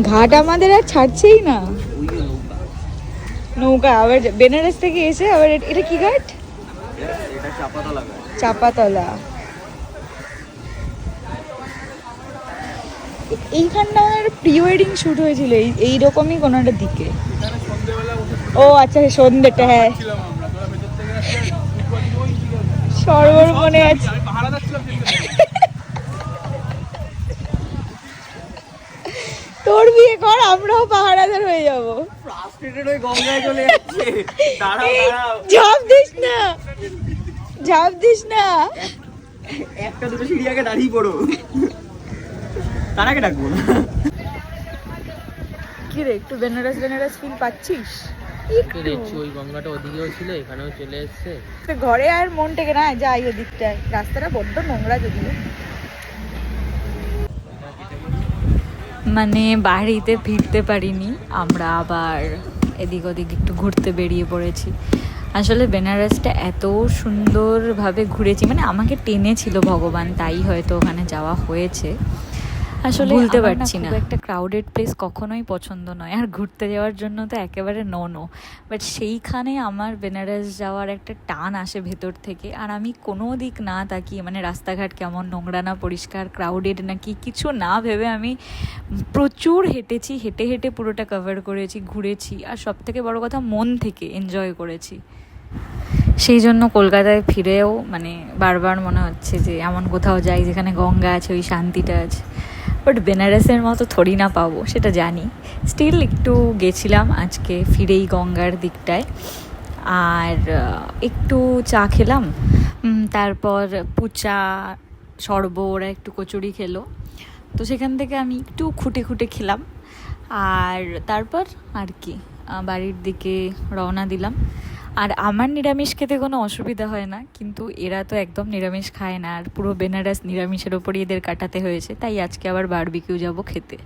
ঘাট আমাদের আর ছাড়ছেই না। নৌকা আবার বেনারস থেকে এসে আবার এটা কি ঘাট? এটা চাপাতলা ঘাট। চাপাতলা। এইখানটা আমার প্রি ওয়েডিং শুট হয়েছিল এইরকমই কোনো একটা দিকে। ও আচ্ছা সন্ধ্যেটা, হ্যাঁ সরোবর মনে আছে। তোর বিয়ে কর, আমরাও পাহাড়াদার হয়ে যাবো। ফ্রাস্ট্রেটেড হয়ে গঙ্গায় চলে যাচ্ছে। দাঁড়াও দাঁড়াও, ঝাঁপ দিস না, ঝাঁপ দিস না। একটা দুটো সিঁড়ি আগে দাঁড়িয়ে পড়ো, তার আগে ডাকবো না। কি রে, একটু বেনারস বেনারস ফিল পাচ্ছিস? তো দেখছি ওই গঙ্গাটা ওদিকেও ছিল, এখানেও চলে এসছে। ঘরে আর মন টেকে না, যাই ওদিকটায়। রাস্তাটা বড্ড নোংরা যদিও। মানে বাড়িতে ফিরতে পারিনি, আমরা আবার এদিক ওদিক একটু ঘুরতে বেরিয়ে পড়েছি। আসলে বেনারসটা এত সুন্দরভাবে ঘুরেছি, মানে আমাকে টেনেছিল ভগবান, তাই হয়তো ওখানে যাওয়া হয়েছে। আসলে ভুলতে পারছি না। একটা ক্রাউডেড প্লেস কখনোই পছন্দ নয়, আর ঘুরতে যাওয়ার জন্য তো একেবারে নো। বাট সেইখানে আমার বেনারস যাওয়ার একটা টান আসে ভেতর থেকে। আর আমি কোনো দিক না তাকিয়ে, মানে রাস্তাঘাট কেমন নোংরা না পরিষ্কার, ক্রাউডেড নাকি, কিছু না ভেবে আমি প্রচুর হেঁটেছি, হেঁটে হেঁটে পুরোটা কভার করেছি, ঘুরেছি, আর সব থেকে বড় কথা মন থেকে এনজয় করেছি। সেই জন্য কলকাতায় ফিরেও মানে বারবার মনে হচ্ছে যে এমন কোথাও যাই যেখানে গঙ্গা আছে, ওই শান্তিটা আছে। বাট বেনারসের মতো থোড়ি না পাবো, সেটা জানি। স্টিল একটু গেছিলাম আজকে ফিরেই গঙ্গার দিকটায়, আর একটু চা খেলাম, তারপর পুচা সর্ব, ওরা একটু কচুরি খেলো, তো সেখান থেকে আমি একটু খুঁটে খুঁটে খেলাম। আর তারপর আর কি বাড়ির দিকে রওনা দিলাম। আর আমার নিরামিষ খেতে কোনো অসুবিধা হয় না, কিন্তু এরা তো একদম নিরামিষ খায় না, আর পুরো বেনারস নিরামিষের ওপরই এদের কাটাতে হয়েছে, তাই আজকে আবার বারবিকিউ যাব খেতে।